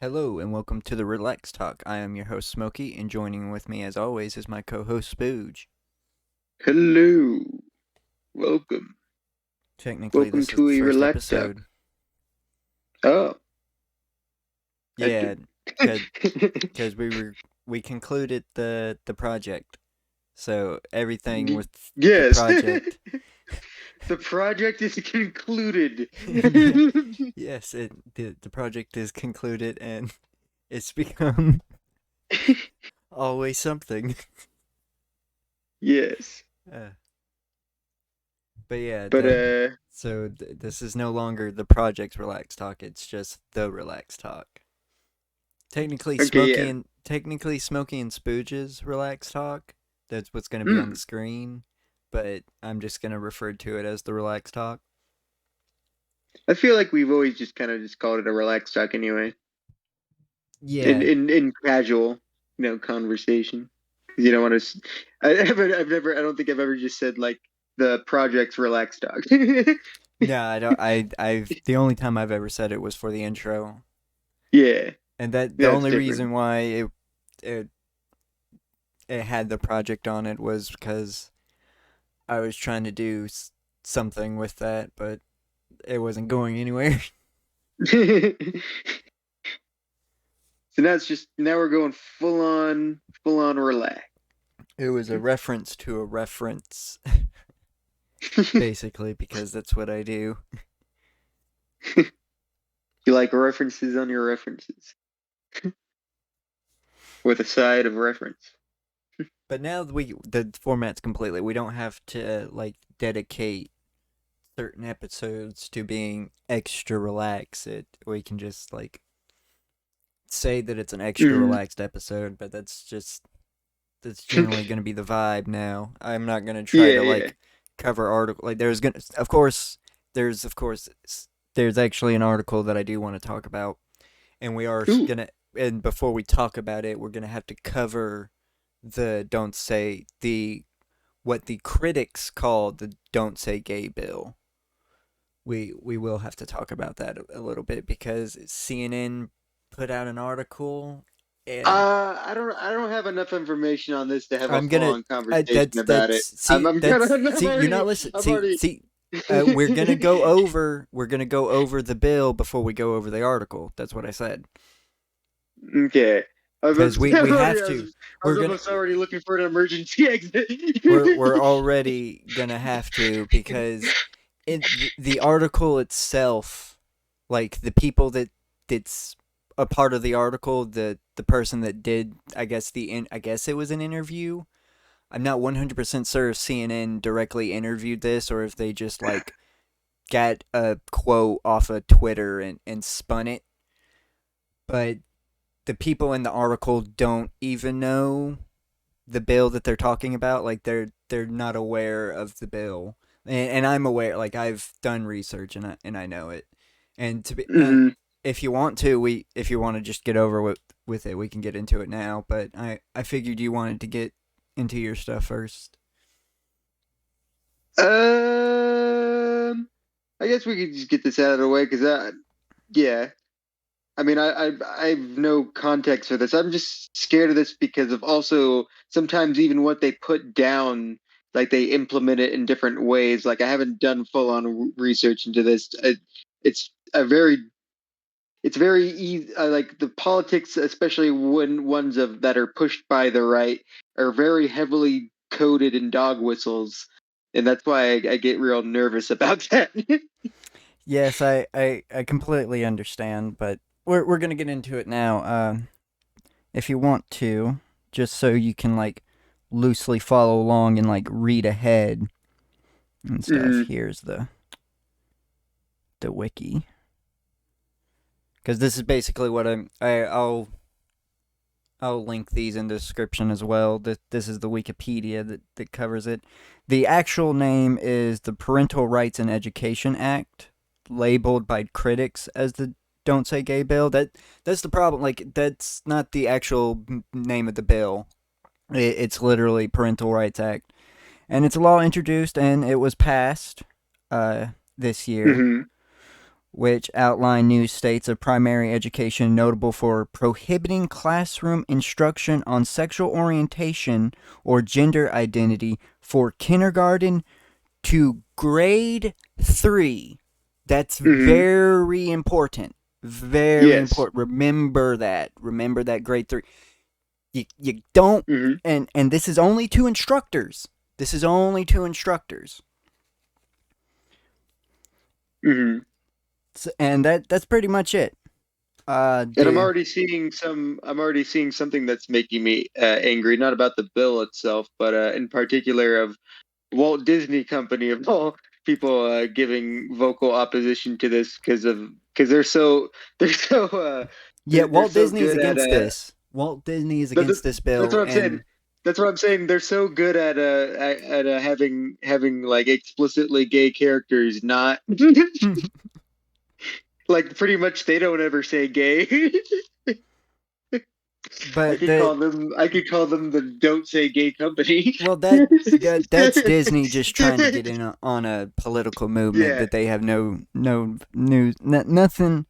Hello and welcome to the Relax Talk. I am your host Smokey, and joining with me as always is my co-host Spooge. Hello, welcome. Technically, Welcome this is to the a first relax talk. episode. Oh, I Yeah, did. because we concluded the project, so everything with the Yes, project. the project is concluded. Yeah, yes, the project is concluded and it's become always something. Yes, Uh, but yeah, but this is no longer the project's Relax Talk. It's just the Relax Talk. okay, yeah. Technically Smokey and Spooge's Relax Talk. That's what's going to be on the Mm. screen, but I'm just going to refer to it as the Relax Talk. I feel like we've always just kind of just called it a relax talk anyway, in Yeah. in casual, conversation. 'Cause you don't want to. I've never. I don't think I've ever just said like the project's relax talk. No, I don't. I've the only time I've ever said it was for the intro, Yeah, and that the yeah, it's only different. reason why it it had the project on it was because I was trying to do something with that, but it wasn't going anywhere. So now we're going full on relax. It was a reference to a reference, basically, because that's what I do. You like references on your references with a side of reference. But now the format's completely. We don't have to like dedicate certain episodes to being extra relaxed. We can just like say that it's an extra Mm. relaxed episode, but that's generally going to be the vibe now. I'm not going to try Yeah, to yeah. like cover article like there's actually an article that I do want to talk about, and we are Ooh. gonna and before we talk about it, we're gonna have to cover the don't say the what the critics call the don't say gay bill. We will have to talk about that a little bit because CNN put out an article, and I don't have enough information on this to have a I'm full gonna on conversation about it. that's see I'm gonna that's I've see you're not already listening. I've already See we're gonna go over the bill before we go over the article. That's what I said. Okay. Because we have to. I We're was gonna almost already looking for an emergency exit. we're already gonna have to because the article itself, like the people that's a part of the article, the person that did, I guess it was an interview. I'm not 100% sure if CNN directly interviewed this or if they just like got a quote off of Twitter and spun it. But the people in the article don't even know the bill that they're talking about. Like they're not aware of the bill, and I'm aware. Like I've done research and I know it. And to be Mhm. if you want to, we if you want to just get over with it, we can get into it now. But I figured you wanted to get into your stuff first. Um, I guess we could just get this out of the way because yeah. I mean, I have no context for this. I'm just scared of this because of also sometimes even what they put down, like they implement it in different ways. Like I haven't done full on research into this. It's a very it's very easy. Like the politics, especially when ones of that are pushed by the right, are very heavily coded in dog whistles, and that's why I get real nervous about that. Yes, I completely understand, but we're gonna get into it now. If you want to, just so you can like loosely follow along and like read ahead and stuff. Mhm. Here's the wiki because this is basically what I'll link these in the description as well. This is the Wikipedia that covers it. The actual name is the Parental Rights and Education Act, labeled by critics as the Don't Say Gay bill. That's the problem. Like that's not the actual name of the bill. It's literally Parental Rights Act, and it's a law introduced and it was passed this year. Mhm. which outline new states of primary education notable for prohibiting classroom instruction on sexual orientation or gender identity for kindergarten to grade 3. That's Mm-hmm. very important. Very Yes. important. Remember that. Remember that grade 3. You don't, Mm-hmm. and this is only to instructors. This is only to instructors. Mm-hmm. And that's pretty much it. And The I'm already seeing something that's making me angry, not about the bill itself, but in particular of Walt Disney Company of all people giving vocal opposition to this because they're so Yeah, they're Walt so Disney is good at against this. Walt Disney is that, against this that's bill, what I'm saying. and That's what I'm saying. They're so good at having like explicitly gay characters, not like pretty much they don't ever say gay. but the I could call them the don't say gay company. well that's Disney just trying to get in on a political movement Yeah. that they have no news nothing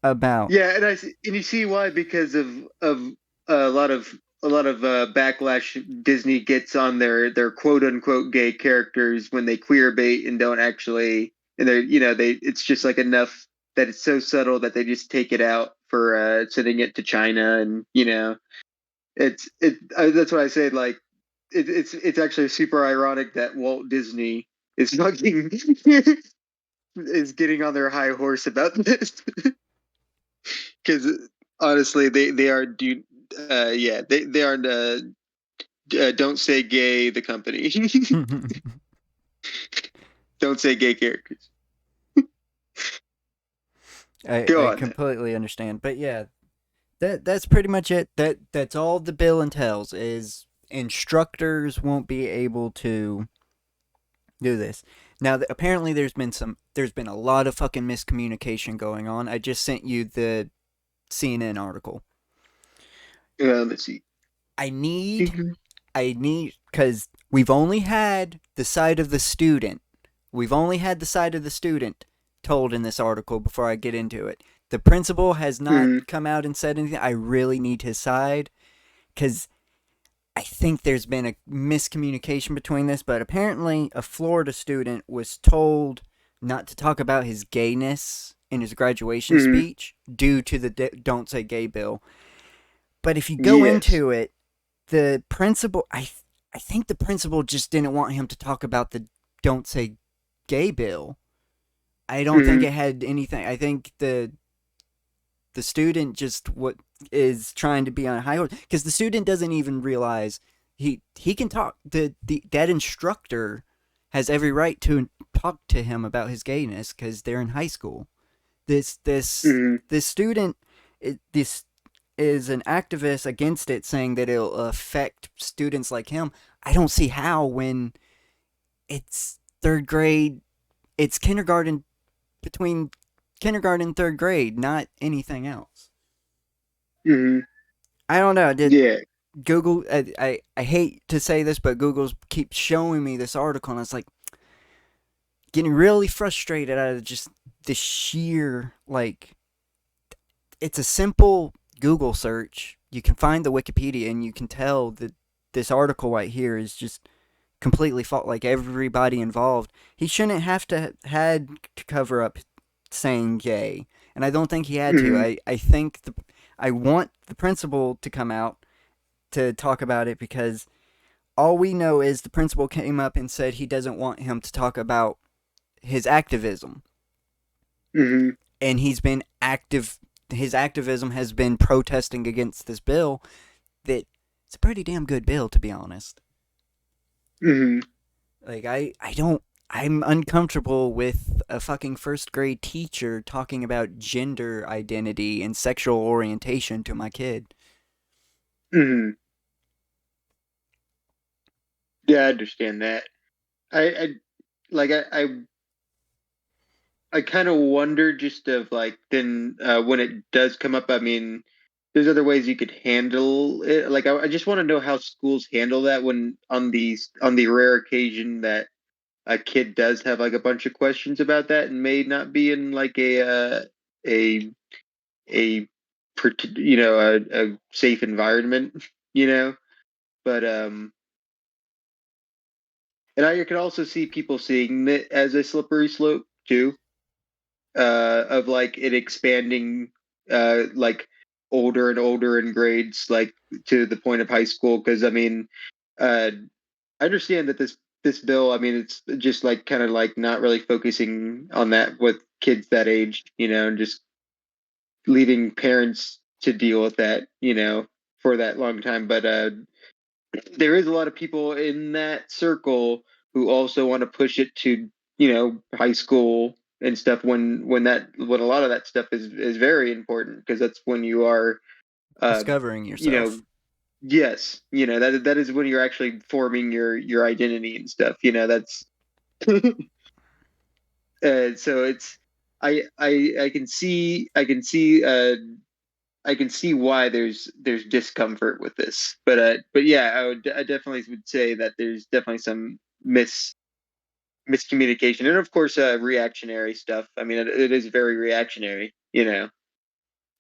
about. Yeah, and you see why because of a lot of backlash Disney gets on their quote unquote gay characters when they queer bait and don't actually and they're they it's just like enough that it's so subtle that they just take it out for sending it to China and that's what I say like it's actually super ironic that Walt Disney is fucking is getting on their high horse about this because honestly, they are yeah they are don't say gay the company. Don't say gay characters. Go I on then. completely understand, but yeah, that's pretty much it. That's all the bill entails is instructors won't be able to do this. Now, apparently, there's been a lot of fucking miscommunication going on. I just sent you the CNN article. Let's see. I need, because we've only had the side of the student. We've only had the side of the student told in this article before I get into it. The principal has not Mm-hmm. come out and said anything. I really need his side because I think there's been a miscommunication between this, but apparently a Florida student was told not to talk about his gayness in his graduation Mm-hmm. speech due to the Don't Say Gay bill. But if you go Yes. into it, the principal, I think the principal just didn't want him to talk about the Don't Say Gay bill. I don't think Mm-hmm. it had anything. I think the student just what is trying to be on a high horse because the student doesn't even realize he can talk. The that instructor has every right to talk to him about his gayness because they're in high school. This this Mm-hmm. this student this is an activist against it, saying that it'll affect students like him. I don't see how when it's third grade. It's kindergarten between kindergarten and third grade, not anything else. Mm-hmm. I don't know. Did Yeah. Google? I hate to say this, but Google's keeps showing me this article, and it's like getting really frustrated out of just the sheer like. It's a simple Google search. You can find the Wikipedia, and you can tell that this article right here is just completely fault. Like everybody involved, he shouldn't have to had to cover up saying gay, and I don't think he had to. Mm-hmm. I think I want the principal to come out to talk about it because all we know is the principal came up and said he doesn't want him to talk about his activism, Mm-hmm. and he's been active. His activism has been protesting against this bill. That it's a pretty damn good bill, to be honest. Mm-hmm. Like I don't. I'm uncomfortable with a fucking first grade teacher talking about gender identity and sexual orientation to my kid. Mm-hmm. Yeah, I understand that. I like I kind of wonder just of like then when it does come up. I mean, there's other ways you could handle it. Like I just want to know how schools handle that when on the rare occasion that a kid does have like a bunch of questions about that and may not be in like a a a safe environment, you know. But and I could also see people seeing it as a slippery slope too, of like it expanding, like older and older in grades, like to the point of high school. Because I mean, uh, I understand that this bill, I mean, it's just like kind of like not really focusing on that with kids that age, and just leaving parents to deal with that, for that long time. But there is a lot of people in that circle who also want to push it to, high school and stuff when a lot of that stuff is very important because that's when you are uh Discovering you know yourself. yes, that is when you're actually forming your identity and stuff, that's so it's I can see I can see why there's discomfort with this, but yeah, I definitely would say that there's definitely some miscommunication, and of course, reactionary stuff. I mean, it is very reactionary. Yeah,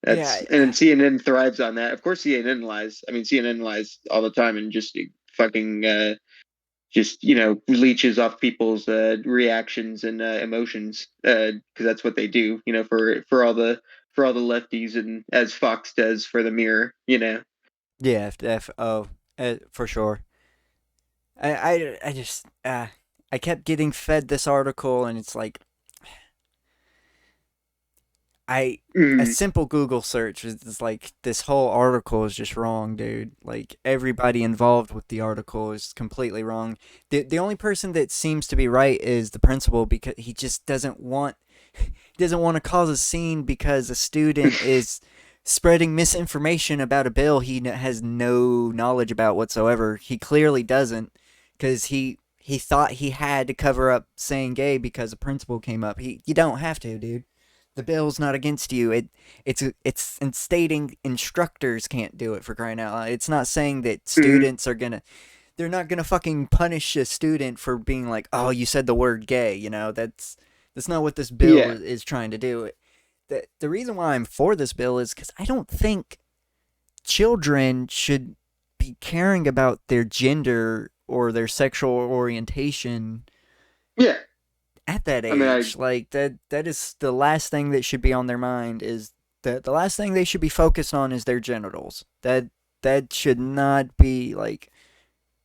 And CNN thrives on that. Of course, CNN lies. I mean, CNN lies all the time and just fucking just leeches off people's reactions and emotions because that's what they do. For all the lefties and as Fox does for the Mirror. yeah, for sure. I just I kept getting fed this article, and it's like I a Mm, simple Google search is like this whole article is just wrong, dude. Like everybody involved with the article is completely wrong. The only person that seems to be right is the principal because he just doesn't want to cause a scene because a student is spreading misinformation about a bill he has no knowledge about whatsoever. He clearly doesn't because he thought he had to cover up saying gay because the principal came up. You don't have to, dude. The bill's not against you. It's stating instructors can't do it for crying out loud. It's not saying that mm, students are gonna they're not gonna fucking punish a student for being like, oh, you said the word gay. That's not what this bill yeah, is trying to do. The reason why I'm for this bill is because I don't think children should be caring about their gender or their sexual orientation yeah. at that I mean, I age. Like that is the last thing that should be on their mind is the last thing they should be focused on is their genitals. That should not be like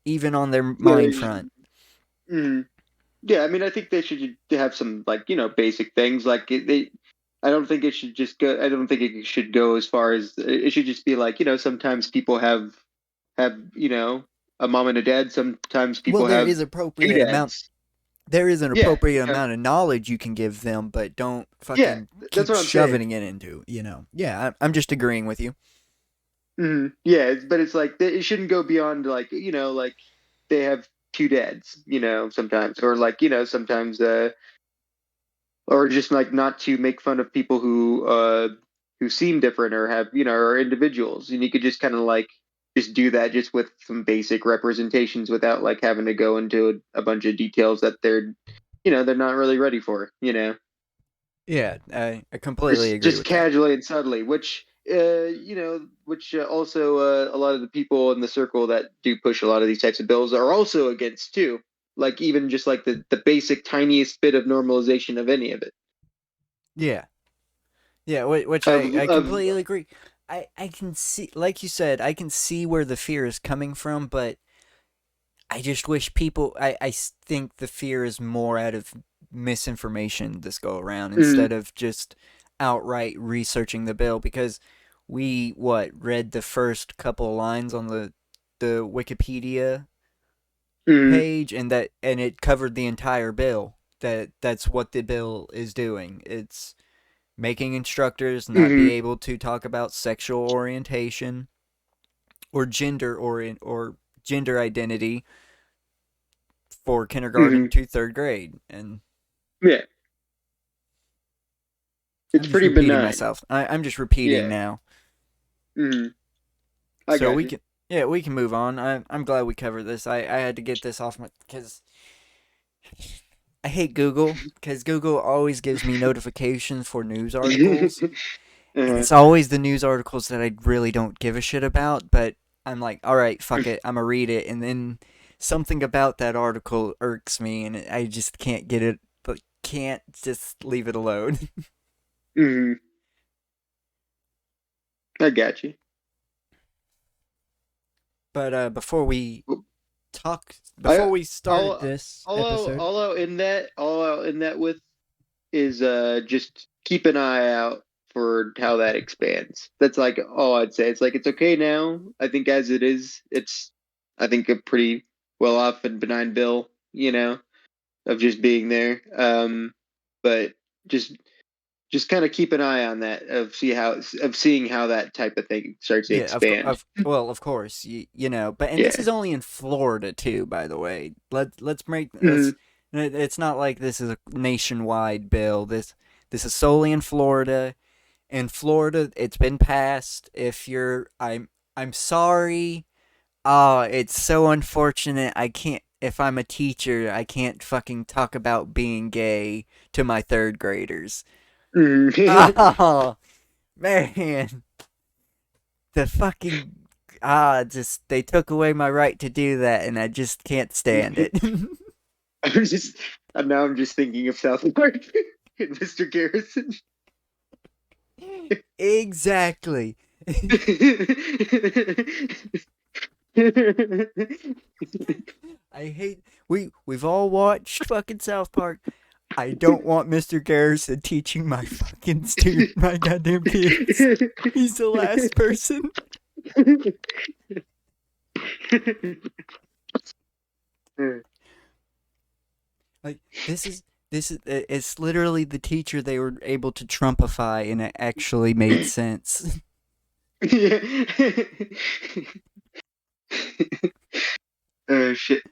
even on their yeah, mind front. mm, yeah. I mean, I think they should have some like basic things like they. I don't think it should just go. I don't think it should go as far as it should just be like sometimes people have a mom and a dad. Sometimes Well, people have two dads. there is an Yeah, appropriate amount of knowledge you can give them, but don't yeah. fucking That's keep what I'm saying. shoving it into. Yeah, I'm just agreeing with you. Yeah, but it's like it shouldn't go beyond like like they have two dads. Sometimes or like sometimes or just like not to make fun of people who seem different or have are individuals, and you could just kind of like just do that just with some basic representations without like having to go into a bunch of details that they're not really ready for, Yeah, I completely just agree just with that. casually and subtly, which also a lot of the people in the circle that do push a lot of these types of bills are also against too, like even just like the basic tiniest bit of normalization of any of it. Yeah, yeah, which I Of completely agree. I can see, like you said, I can see where the fear is coming from, but I just wish people. I think the fear is more out of misinformation this go around mm, instead of just outright researching the bill because we read the first couple of lines on the Wikipedia mm, page and it covered the entire bill. That's what the bill is doing. It's making instructors not be mm, able to talk about sexual orientation or or gender identity for kindergarten mm, to third grade. And yeah, I'm it's just pretty repeating benign. myself. I'm just repeating Yeah, now. mm, I So got we you. can yeah we can move on. I'm glad we covered this. I had to get this off my because I hate Google because Google always gives me notifications for news articles, and uh, it's always the news articles that I really don't give a shit about. But I'm like, all right, fuck it, I'm gonna read it, and then something about that article irks me, and I just can't get it. But can't just leave it alone. mhm, I got you. But I before we started all this episode, all out in that with is just keep an eye out for how that expands. That's like all I'd say. It's like it's okay now. I think as it is, it's I think a pretty well off and benign bill, of just being there. But just just kind of keep an eye on that of seeing how that type of thing starts to yeah, expand. well, of course, you know, but and this Yeah. is only in Florida too, by the way. Let's make Mhm. let's. It's not like this is a nationwide bill. This is solely in Florida. In Florida, it's been passed. If you're, I'm sorry. Oh, it's so unfortunate. I can't. If I'm a teacher, I can't fucking talk about being gay to my third graders. Mhm. Oh man, the fucking just they took away my right to do that, and I just can't stand it. I'm just now I'm just thinking of South Park and Mr. Garrison. Exactly. I hate we've all watched fucking South Park. I don't want Mr. Garrison teaching my goddamn kids. He's the last person. Like this is it's literally the teacher they were able to Trumpify, and it actually made sense. Yeah. Oh shit.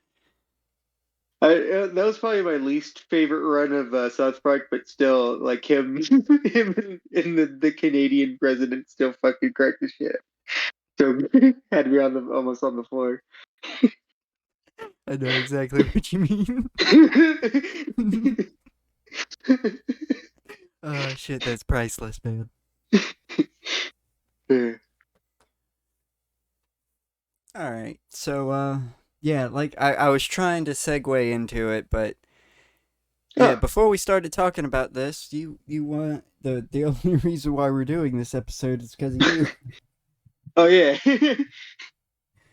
That was probably my least favorite run of South Park, but still, like him in the Canadian president still fucking cracked the shit. So had me on the almost on the floor. I know exactly what you mean. Oh shit, that's priceless, man. All right. So yeah, like I was trying to segue into it, but yeah, Oh, before we started talking about this, you want the only reason why we're doing this episode is because of you. oh yeah.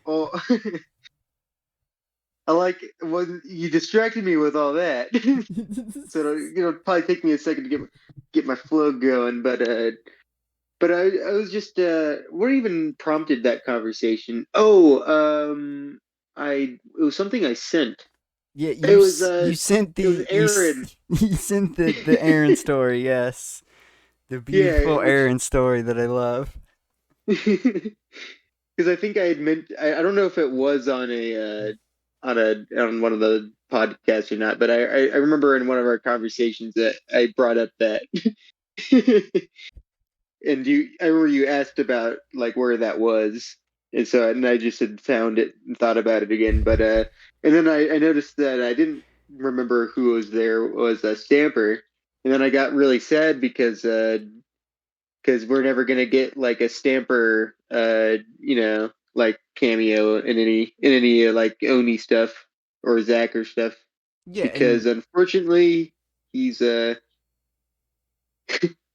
Well, I like when you distracted me with all that. So it'll probably take me a second to get my flow going, but I was just what even prompted that conversation? Oh, I it was something I sent. Yeah, It was you sent it was Aaron. you sent the Aaron story, yes. The Yeah, beautiful which Aaron story that I love. because I think I had meant I don't know if it was on on one of the podcasts or not, but I remember in one of our conversations that I brought up that and I remember you asked about like where that was, and I just had found it and thought about it again, but and then I noticed that I didn't remember who was there was a Stamper, and then I got really sad because we're never gonna get like a Stamper like cameo in any like Oni stuff or Zach or stuff Yeah, because and unfortunately he's kind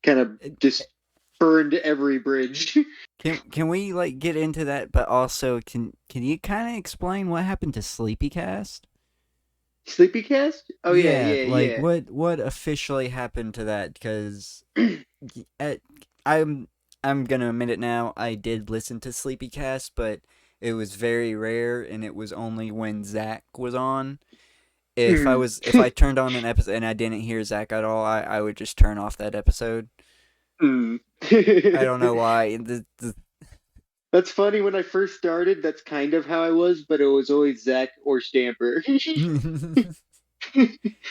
of it, just burned every bridge. can we like get into that, but also can you kind of explain what happened to Sleepycast? Sleepy Cast? Oh yeah, Yeah, yeah, like yeah. what officially happened to that? Because I'm I'm gonna admit it now. I did listen to Sleepycast, but it was very rare, and it was only when Zach was on. Mm. If I turned on an episode and I didn't hear Zach at all, I would just turn off that episode. Mm. I don't know why. That's funny. When I first started, that's kind of how I was, but it was always Zach or Stamper. Yeah,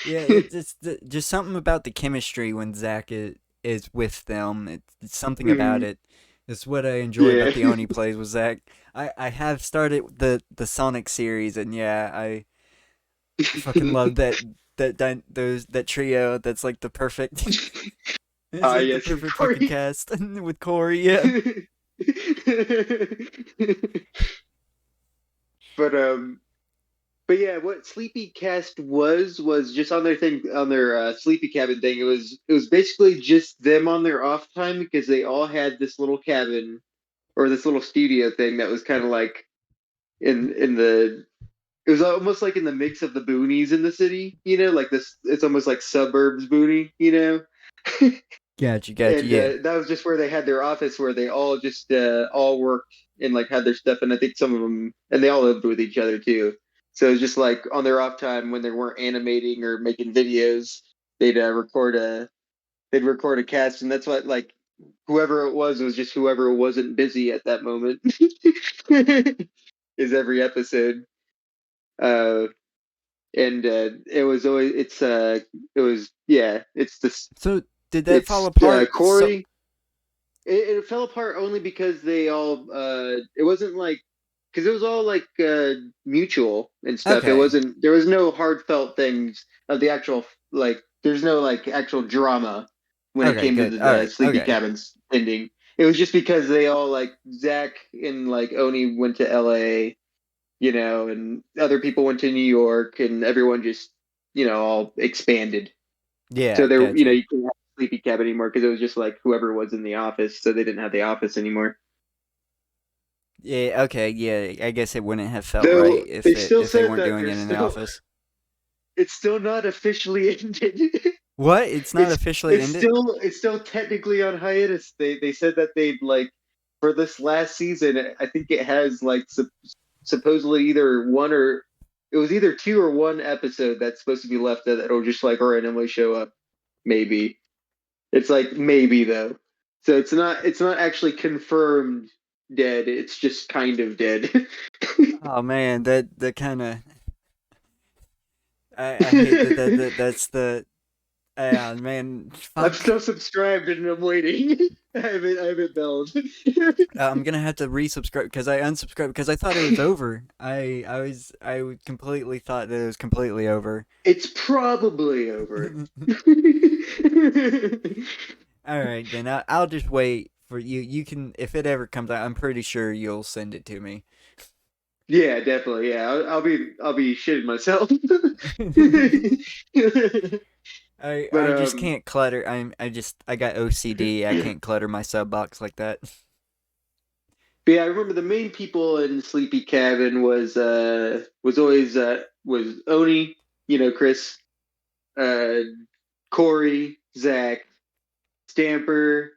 it's just something about the chemistry when Zach is with them. It's something about Mm. it. It's what I enjoy Yeah. about the Oni plays with Zach. I have started the Sonic series, and yeah, I fucking love that that trio that's like the perfect. It's Ah, like the yes, perfect fucking Corey. cast with Corey. Yeah. but but yeah, what Sleepy Cast was just on their thing on their Sleepy Cabin thing. It was basically just them on their off time because they all had this little cabin or this little studio thing that was kind of like in the it was almost like in the mix of the boonies in the city, like this. It's almost like suburbs boony. Gotcha. And Yeah. that was just where they had their office, where they all just all worked and like had their stuff. And I think some of them, and they all lived with each other too. So it was just like on their off time when they weren't animating or making videos, they'd record a cast, and that's what like whoever it was just whoever wasn't busy at that moment is every episode. Uh, and it was always it was yeah So did that fall it's apart? So Corey. It fell apart only because they all it wasn't like because it was all like mutual and stuff. It okay. wasn't there was no heartfelt things of the actual like there's no like actual drama when it Okay. came to Good. the All right. Sleepy Okay. Cabins ending. It was just because they all like Zach and like Oni went to LA, and other people went to New York, and everyone just all expanded. Yeah. So there, Gotcha. you couldn't have a Sleepy Cabin anymore because it was just like whoever was in the office, so they didn't have the office anymore. Yeah. Okay. Yeah. I guess it wouldn't have felt right Though they still if they said weren't that doing they're it in the still office. it's still not officially ended. What? It's not it's officially it's ended. still technically on hiatus. They said that they'd like for this last season. I think it has like supposedly either one or it was either two or one episode that's supposed to be left that'll just like randomly show up. Maybe it's like maybe though. So it's not actually confirmed dead. It's just kind of dead. Oh man, that kind of I hate that's the man I'm fuck. still subscribed and I'm waiting. I haven't belled. I'm gonna have to resubscribe because I unsubscribed because I thought it was over. I completely thought that it was completely over. It's probably over. All right, then I'll just wait for you. You can if it ever comes out. I'm pretty sure you'll send it to me. Yeah, definitely. Yeah, I'll be shitting myself. but I just can't clutter. I got OCD. I can't clutter my sub box like that. But yeah, I remember the main people in Sleepy Cabin was always was Oni, Chris, uh, Corey, Zach, Stamper,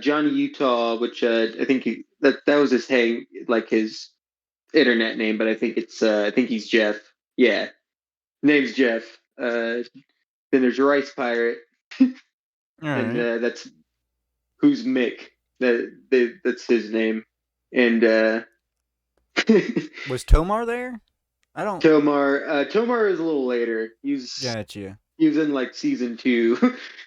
Johnny Utah, which I think that was his his internet name, but I think he's Jeff. Yeah, name's Jeff. Then there's Rice Pirate, All and right. that's who's Mick. That's his name, and Was Tomar there? I don't. Tomar is a little later. Gotcha. He was in like season two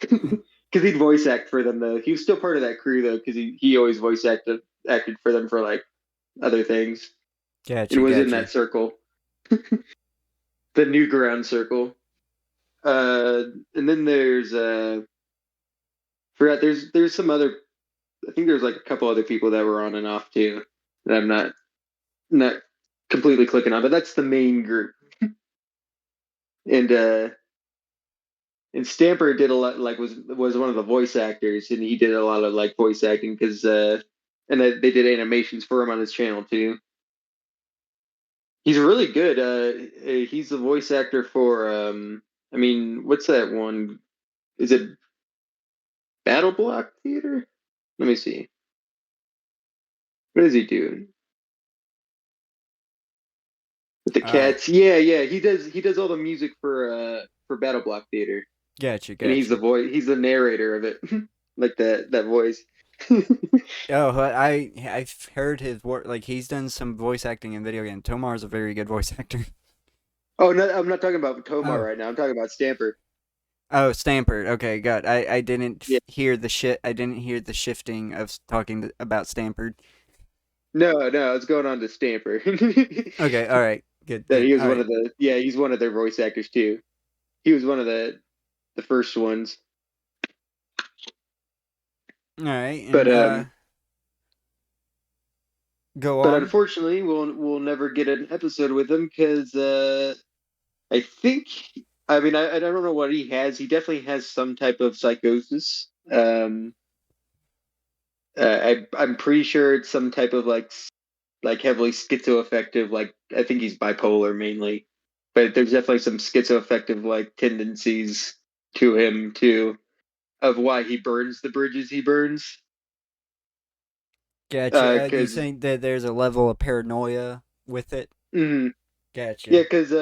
because he'd voice act for them though. He was still part of that crew though because he always acted for them for like other things and was in Gotcha. that circle, the Newground circle. And then there's forgot there's some other. I think there's like a couple other people that were on and off too that I'm not completely clicking on, but that's the main group. And Stamper did a lot like was one of the voice actors, and he did a lot of like voice acting because and they did animations for him on his channel too. He's really good. He's the voice actor for I mean, what's that one? Is it Battle Block Theater? Let me see. What is he doing with the Uh, cats? Yeah. He does all the music for Battle Block Theater, and he's the gotcha. voice. He's the narrator of it, like that voice. Oh, I've heard his work. Like he's done some voice acting in video games. Tomar's a very good voice actor. Oh no, I'm not talking about Tomar Oh. right now. I'm talking about Stamper. Oh, Stamper. Okay, good. I didn't Yeah. hear the shit. I didn't hear the shifting of talking about Stamper. No, it's going on to Stamper. Okay, all right, That good. he was All one right, of the he's one of their voice actors too. he was one of the first ones. All right, But and go but on. unfortunately, we'll never get an episode with him because I think I mean I don't know what he has. He definitely has some type of psychosis. I'm pretty sure it's some type of like heavily schizoaffective. Like I think he's bipolar mainly, but there's definitely some schizoaffective like tendencies to him too, of why he burns the bridges he burns. Gotcha. You Because saying that there's a level of paranoia with it? yeah, Gotcha. because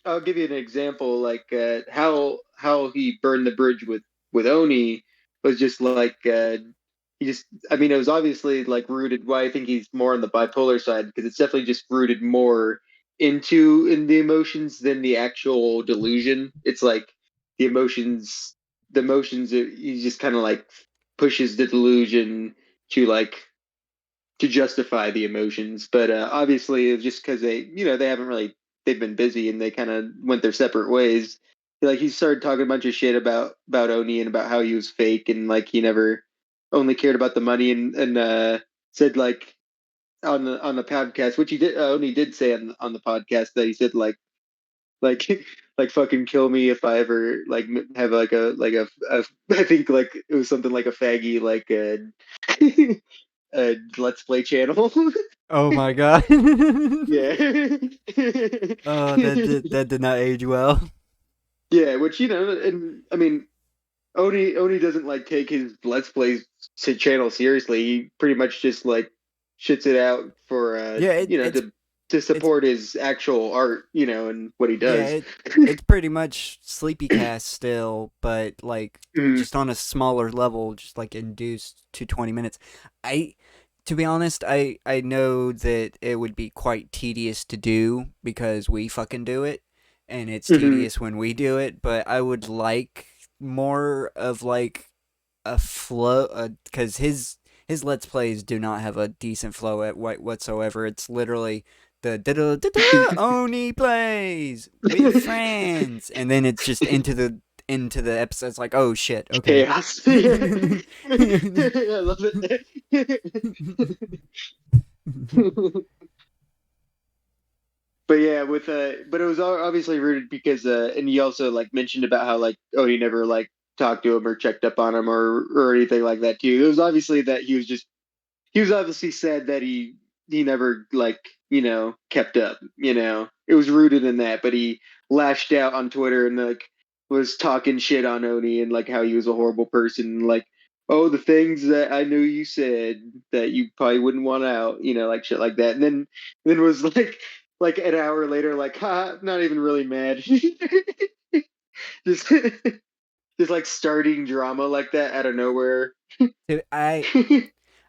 I'll give you an example. Like how he burned the bridge with Oni was just like he just. I mean, it was obviously like rooted. Why I think he's more on the bipolar side because it's definitely just rooted more in the emotions than the actual delusion. It's like the emotions, he just kind of like pushes the delusion to like to justify the emotions. But obviously, it's just because they haven't really they've been busy and they kind of went their separate ways. Like he started talking a bunch of shit about Oni and about how he was fake and like he never only cared about the money and said like on the podcast, which he did Oni did say on the podcast that he said like like fucking kill me if I ever like have like a I think like it was something like a faggy like a let's play channel. Oh my god. Yeah. Oh, that did not age well. Yeah, which and I mean, Oni doesn't like take his Let's Plays channel seriously. He pretty much just like shits it out for Yeah, to it's support his actual art, and what he yeah, does. it's pretty much Sleepy Cast still, but like Mhm. just on a smaller level, just like induced to 20 minutes. I to be honest, I know that it would be quite tedious to do because we fucking do it and it's Mhm. tedious when we do it, but I would like more of like a flow cuz his let's plays do not have a decent flow at whatsoever. It's literally the Oni plays with friends, and then it's just into the episode. It's like, oh shit, okay. Chaos. Yeah. I love it. But yeah, but it was obviously rooted because and he also like mentioned about how like Odie never like talked to him or checked up on him or anything like that too. It was obviously that he was obviously sad that he never like kept up. It was rooted in that, but he lashed out on Twitter and like was talking shit on Oni and like how he was a horrible person and like oh the things that I knew you said that you probably wouldn't want out, like shit like that. And then was like an hour later like ha not even really mad. just just like starting drama like that out of nowhere. Dude, I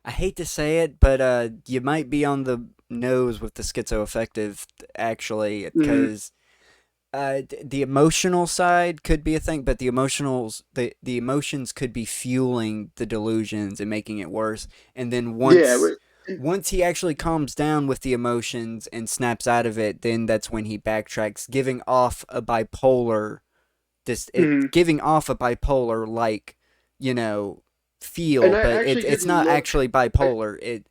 hate to say it, but you might be on the nose with the schizoaffective actually, Mhm. because the emotional side could be a thing, but the emotions could be fueling the delusions and making it worse. And then Yeah. once he actually calms down with the emotions and snaps out of it, then that's when he backtracks, Mhm. giving off a bipolar like you know And feel, I but actually did it's not look. actually I, bipolar.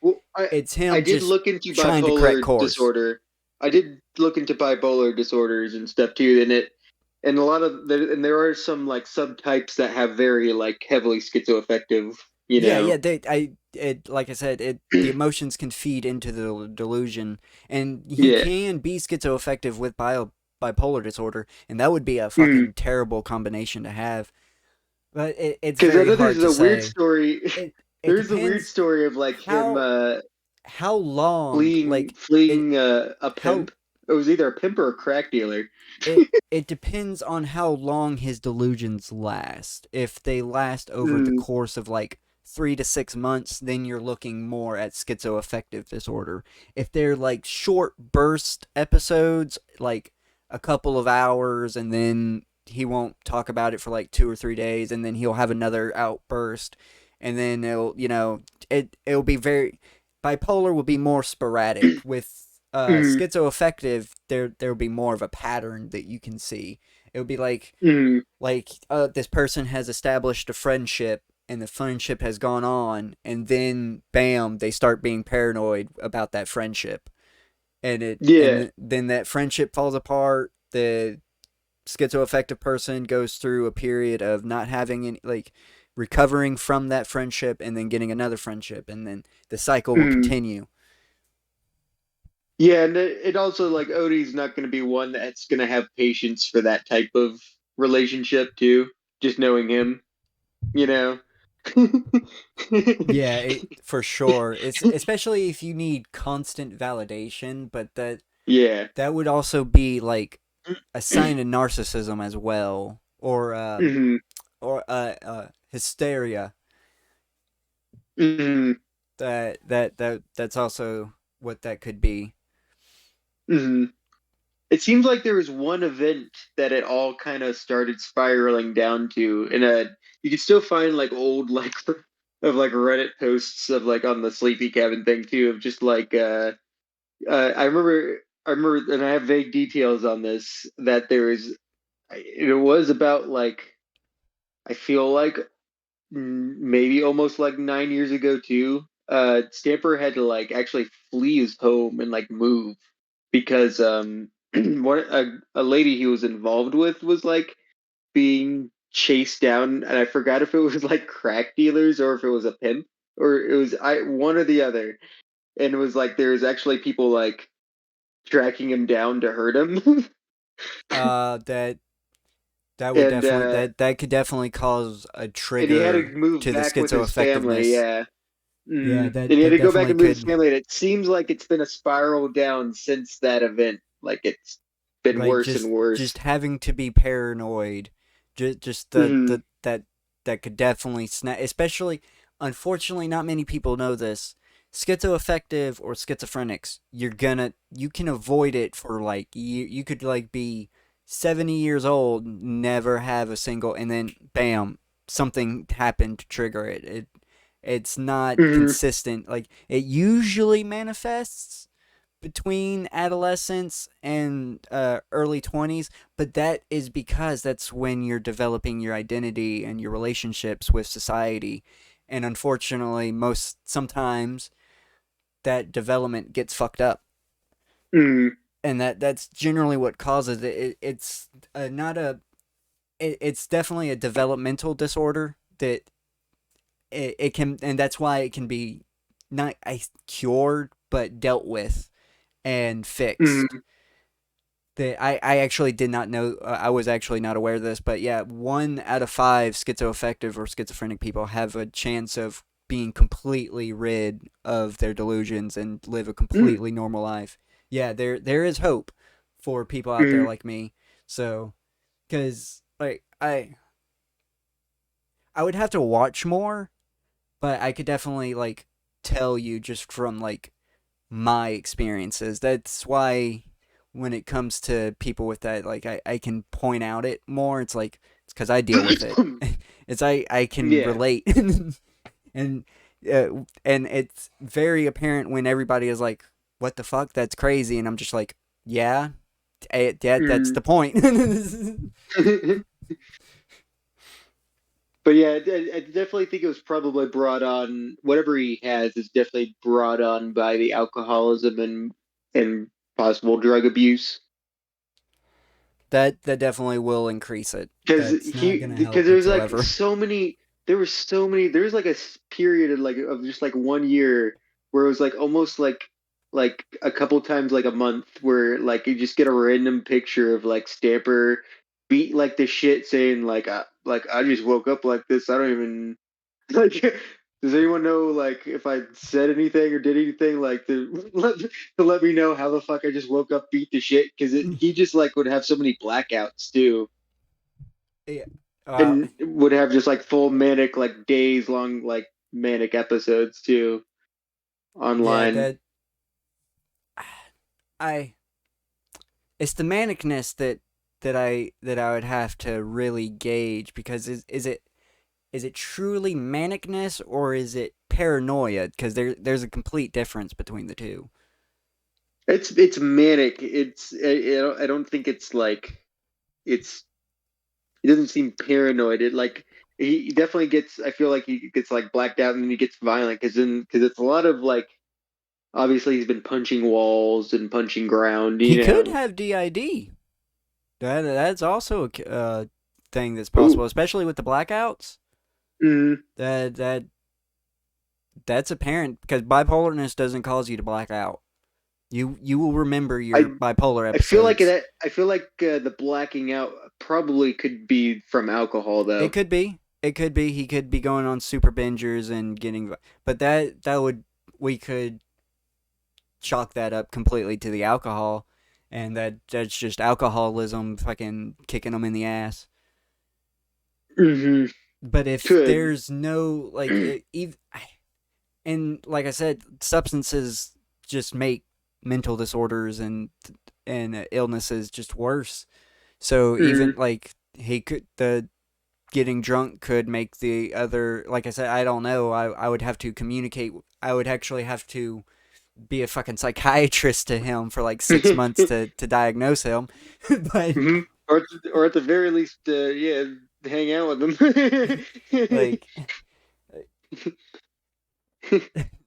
well, It's I him did just look into trying to correct bipolar course. disorder. I did look into bipolar disorders and stuff too, and a lot of and there are some like subtypes that have very like heavily schizoaffective. You Yeah, know. yeah. Like I said, the emotions can feed into the delusion, and he Yeah. can be schizoaffective with bipolar disorder, and that would be a Because fucking terrible combination to have. But it's I very know hard there's to a weird say. story. It There's a weird depends story of like him how how long fleeing like it fleeing a how pimp. It was either a pimp or a crack dealer. it depends on how long his delusions last. If they last over the Mm, course of like 3 to 6 months, then you're looking more at schizoaffective disorder. If they're like short burst episodes, like a couple of hours, and then he won't talk about it for like 2 or 3 days, and then he'll have another outburst, and then it'll be very bipolar will be more sporadic with mm, schizoaffective, there will be more of a pattern that you can see. It would be Mm, this person has established a friendship and the friendship has gone on, and then bam, they start being paranoid about that friendship, and yeah. then that friendship falls apart. The schizoaffective person goes through a period of not having any, recovering from that friendship and then getting another friendship, and then the cycle will Mm. continue. Yeah, and it also like Odie's not going to be one that's going to have patience for that type of relationship too. Just knowing him, you know. Yeah, for sure. It's especially if you need constant validation, but Yeah. that would also be like a sign of narcissism as well, Hmm. hysteria. Hmm. That's also what that could be. Hmm. It seems like there was one event that it all kind of started spiraling down to, and you can still find like old like of like Reddit posts of like on the sleepy cabin thing too, of just like I remember, and I have vague details on this that it was about like I feel like maybe almost like 9 years ago too. Stamper had to like actually flee his home and like move because a lady he was involved with was like being chased down, and I forgot if it was like crack dealers or if it was a pimp or it was I one or the other, and it was like there was actually people like tracking him down to hurt him. That that would and definitely that could definitely cause a and he had to trigger move to the back with his family. schizoaffectiveness. Yeah. Yeah, And he had that to go back definitely and move his could, family, and it seems like it's been a spiral down since that event. Like it's been like, worse and worse. just having to be paranoid, just Hmm. that could definitely snap. Especially, unfortunately, not many people know this. Schizoaffective or schizophrenics, you can avoid it for like you could like be 70 years old, never have a single, and then bam, something happened to trigger it. It's not Hmm. consistent. Like, it usually manifests between adolescence and early 20s, but that is because that's when you're developing your identity and your relationships with society. And unfortunately, sometimes that development gets fucked up. Hmm. And that's generally what causes it. It's not a it's definitely a developmental disorder that it can, and that's why it can be not cured but dealt with and fixed. Hmm. That I actually did not know. I was actually not aware of this, but yeah, 1 out of 5 schizoaffective or schizophrenic people have a chance of being completely rid of their delusions and live a Hmm. completely normal life. Yeah, there is hope for people out there Hmm. like me. So, because like I would have to watch more, but I could definitely like tell you just from like my experiences. That's why when it comes to people with that, like, I can point out it more. It's like it's because I deal with it. It's I can Yeah. relate, and and it's very apparent when everybody is like, "What the fuck? That's crazy," and I'm just like, "Yeah, yeah, that's Hmm. the point." But yeah, I definitely think it was probably brought on. Whatever he has is definitely brought on by the alcoholism and possible drug abuse. That definitely will increase it. That's not gonna Because help there's like whatsoever. there was like a period of just like 1 year where it was like almost like a couple times like a month where like you just get a random picture of like Stamper beat like the shit saying like I just woke up like this, I don't even like does anyone know like if I said anything or did anything like to let me know how the fuck I just woke up beat the shit, because he just like would have so many blackouts too, Yeah. Uh, and would have just like full manic like days long like manic episodes too yeah. online. I it's the manicness that I would have to really gauge, because is it truly manicness or is it paranoia? Because there's a complete difference between the two. It's manic. I don't think it's like it's. he doesn't seem paranoid. It like he definitely gets. I feel like he gets like blacked out and then he gets violent because it's a lot of like obviously he's been punching walls and punching ground. He You could know. have DID. That's also a thing that's Ooh. possible, especially with the blackouts. Mm, That that's apparent because bipolarness doesn't cause you to black out. You will remember your I bipolar I feel like episodes. the blacking out probably could be from alcohol It though. could be. It could be. He could be going on super bingers and getting. But that would we could chalk that up completely to the alcohol, and that's just alcoholism, fucking kicking them in the ass. Hmm. But if Could. there's no like, and like I said, substances just make mental disorders and illnesses just worse. So even Mm. like he could the getting drunk could make the other, like I said, I don't know. I would have to communicate. I would actually have to be a fucking psychiatrist to him for like 6 months to diagnose him. But Hmm. Or at the very least, yeah, hang out with them. like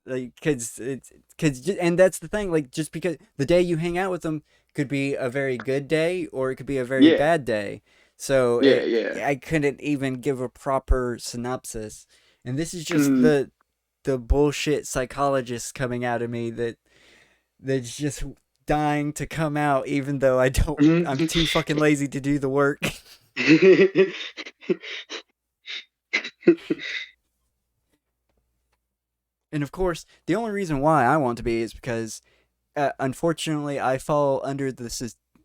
like because and that's the thing, like just because the day you hang out with them could be a very good day or it could be a very Yeah, bad day, so yeah, yeah. I couldn't even give a proper synopsis, and this is just Mm. the bullshit psychologist coming out of me that's just dying to come out even though I'm too fucking lazy to do the work. And of course the only reason why I want to be is because unfortunately, I fall under the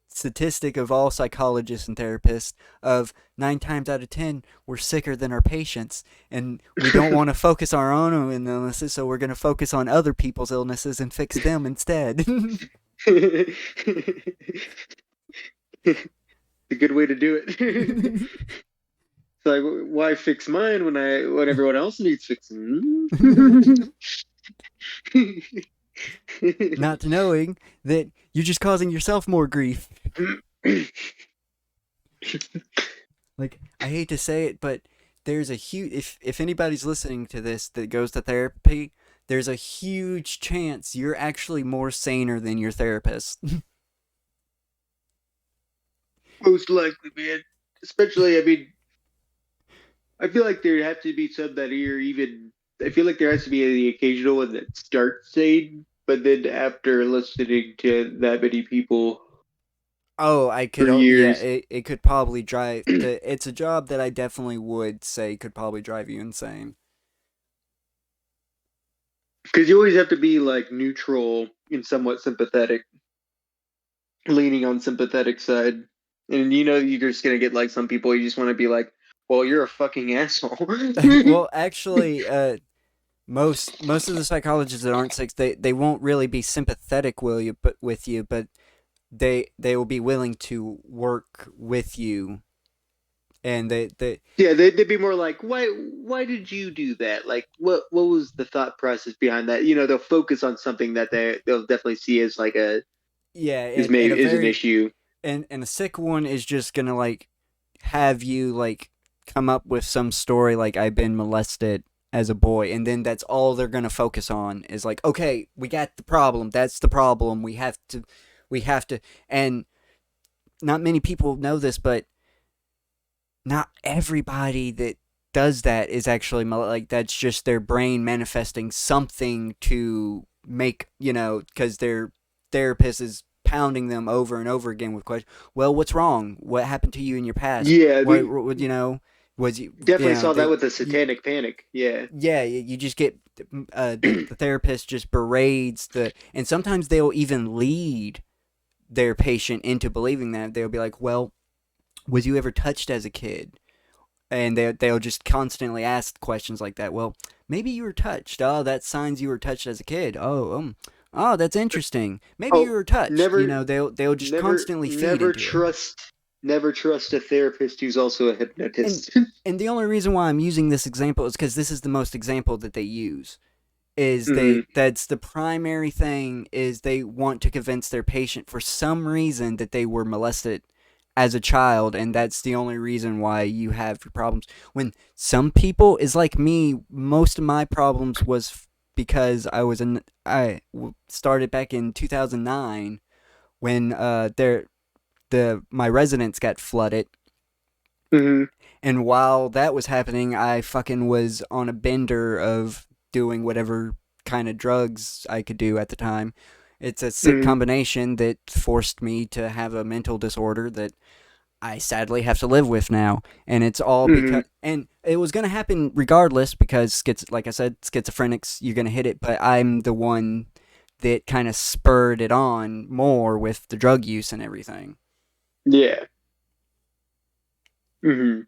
statistic of all psychologists and therapists of 9 times out of 10 we're sicker than our patients, and we don't want to focus our own illnesses, so we're going to focus on other people's illnesses and fix them instead. A good way to do it. It's like, why fix mine when everyone else needs fixing? Not knowing that you're just causing yourself more grief. Like, I hate to say it, but there's a huge, if anybody's listening to this that goes to therapy, there's a huge chance you're actually more saner than your therapist. Most likely, man. Especially, I mean, I feel like there have to be some that are even. I feel like there has to be the occasional one that starts sane, but then after listening to that many people Oh, I could. for Yeah, years, it could probably drive. It's a job that I definitely would say could probably drive you insane. because you always have to be like neutral and somewhat sympathetic, leaning on sympathetic side, and you know you're just gonna get like some people you just want to be like, well, you're a fucking asshole. Well, actually, most of the psychologists that aren't sick, they won't really be sympathetic with you, but they will be willing to work with you, and they Yeah, they'd be more like, why did you do that? Like, what was the thought process behind that? You know, they'll focus on something that they'll definitely see as like a yeah, is and a maybe is an very issue. and a sick one is just gonna like have you like come up with some story like I've been molested as a boy, and then that's all they're gonna focus on is like, okay, we got the problem, that's the problem, we have to, and not many people know this, but not everybody that does that is actually like that's just their brain manifesting something to make, because their therapist is pounding them over and over again with questions. Well, what's wrong? What happened to you in your past? Yeah, What was definitely saw that they with the you, Satanic Panic. Yeah. yeah, you just get the therapist just berates and sometimes they'll even lead their patient into believing that. They'll be like, well, was you ever touched as a kid? And they'll just constantly ask questions like that. Well, maybe you were touched. Oh, that's signs you were touched as a kid. Oh, that's interesting. Maybe you Oh, were touched. never, They'll just never, constantly feed never into it. trust, never trust a therapist who's also a And hypnotist. and the only reason why I'm using this example is because this is the most example that they use. Is Hmm. that's the primary thing, is they want to convince their patient for some reason that they were molested as a child, and that's the only reason why you have your problems. When some people is like me, most of my problems was because I started back in 2009 when my residence got flooded, Hmm. and while that was happening, I fucking was on a bender of doing whatever kind of drugs I could do at the time. It's a sick Hmm. combination that forced me to have a mental disorder that I sadly have to live with now. And it's all Hmm. because, and it was going to happen regardless because, like I said, schizophrenics, you're going to hit it, but I'm the one that kind of spurred it on more with the drug use and everything. Yeah. Hmm.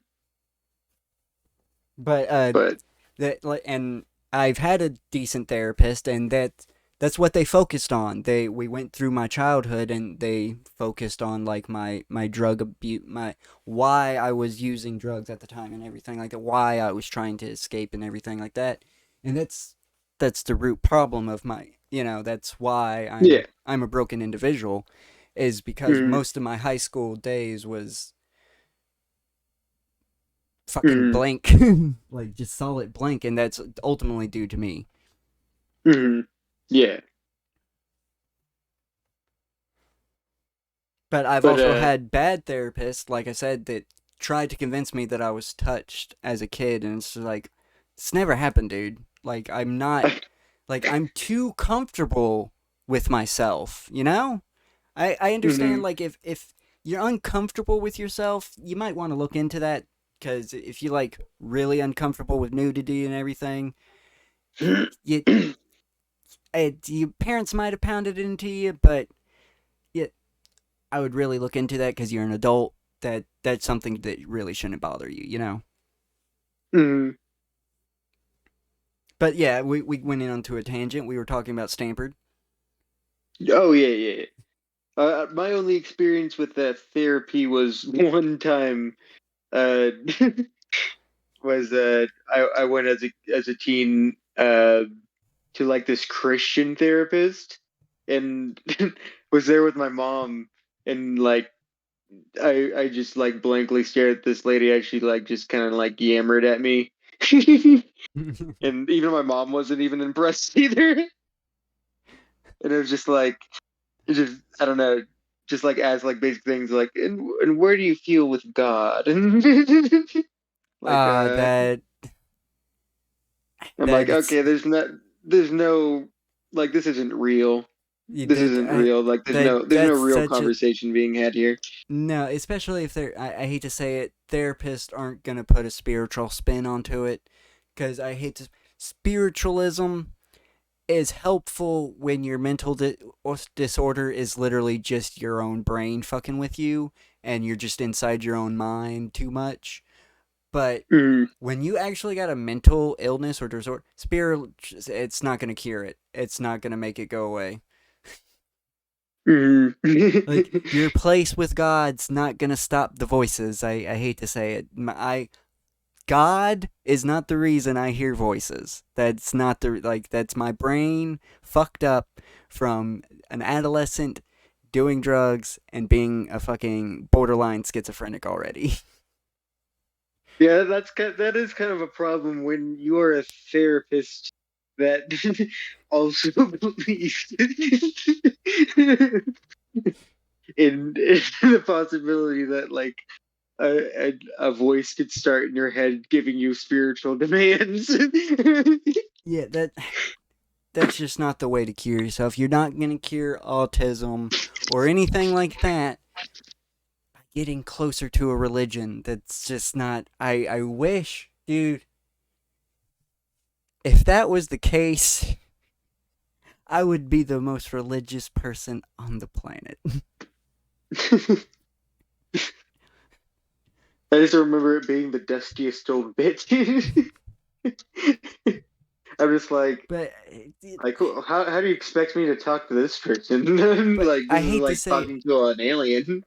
But But and I've had a decent therapist, and that's what they focused on. We went through my childhood, and they focused on like my drug abuse, my why I was using drugs at the time, and everything like that. Why I was trying to escape and everything like that, and that's the root problem of my. That's why yeah. I'm a broken individual, is because Hmm. most of my high school days was fucking Hmm. blank, like just solid blank, and that's ultimately due to me. Hmm. Yeah. But I've But also had bad therapists, like I said, that tried to convince me that I was touched as a kid, and it's like, it's never happened, dude. Like I'm not, like I'm too comfortable with myself, you know? I understand, hmm. like if you're uncomfortable with yourself, you might want to look into that, because if you're like really uncomfortable with nudity and everything, you your parents might have pounded it into you, but yeah, I would really look into that because you're an adult. That's something that really shouldn't bother you, you know. Hmm. But yeah, we went in onto a tangent. We were talking about Stanford. Oh yeah, yeah. My only experience with that therapy was one time. Uh, was I went as a teen to like this Christian therapist, and was there with my mom, and like I just like blankly stared at this lady as she like just kind of like yammered at me. And even my mom wasn't even impressed either. And it was just like it just I don't know, just like ask like basic things like and where do you feel with God? And like That I'm like, that's okay, there's no like this isn't real. This that isn't real. Like there's no that's real such a conversation being had here. no. Especially if they're, I hate to say it, therapists aren't gonna put a spiritual spin onto it, because I hate to. Spiritualism is helpful when your mental disorder is literally just your own brain fucking with you, and you're just inside your own mind too much. But Mm, when you actually got a mental illness or disorder, spirit, it's not going to cure it. It's not going to make it go away. mm. Like, your place with God's not going to stop the voices. I hate to say it. God is not the reason I hear voices. That's not that's my brain fucked up from an adolescent doing drugs and being a fucking borderline schizophrenic already. Yeah, that is kind of a problem when you are a therapist that also believes in the possibility that like a voice could start in your head giving you spiritual demands. Yeah, that's just not the way to cure yourself. You're not going to cure autism or anything like that by getting closer to a religion. That's just not. I wish, dude, if that was the case, I would be the most religious person on the planet. I just remember it being the dustiest old bitch. I'm just But like how do you expect me to talk to this person? but Like I this is hate to like say it, talking to an alien.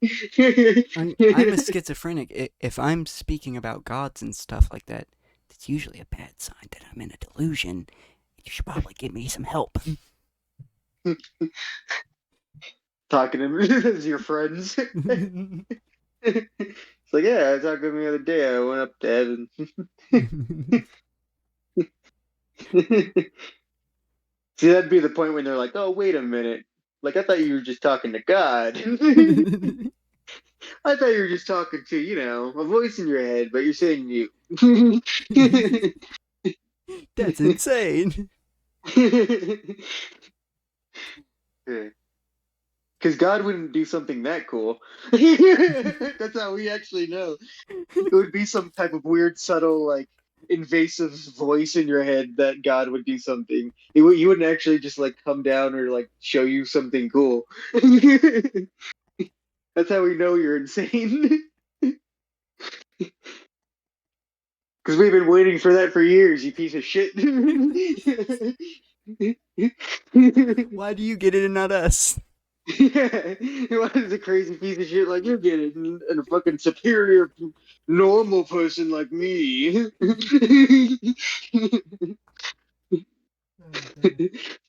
I'm a schizophrenic. If I'm speaking about gods and stuff like that, it's usually a bad sign that I'm in a delusion. You should probably give me some help. Talking to him as your friends. It's like, yeah, I talked to him the other day. I went up to heaven. See, that'd be the point when they're like, "Oh, wait a minute. Like, I thought you were just talking to God. I thought you were just talking to, a voice in your head, but you're saying you." That's insane. Because God wouldn't do something that cool. That's how we actually know. It would be some type of weird, subtle, like invasive voice in your head that God would do something. You wouldn't actually just like come down or like show you something cool. That's how we know you're insane. Because we've been waiting for that for years, you piece of shit. Why do you get it and not us? Yeah, why does a crazy piece of shit like you get it, and a fucking superior, normal person like me?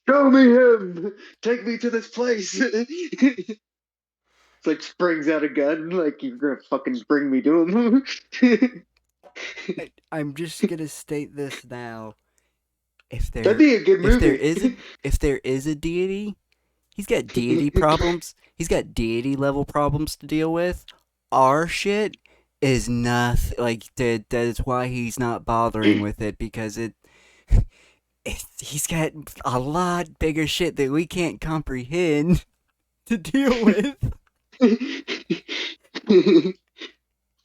Show me him. Take me to this place. It's like springs out a gun, like you're gonna fucking bring me to him. I'm just gonna state this now. If That'd there, be a good if there movie. is a, if there is a deity, he's got deity problems. He's got deity level problems to deal with. Our shit is nothing like that. That is why he's not bothering with it because he's got a lot bigger shit that we can't comprehend to deal with.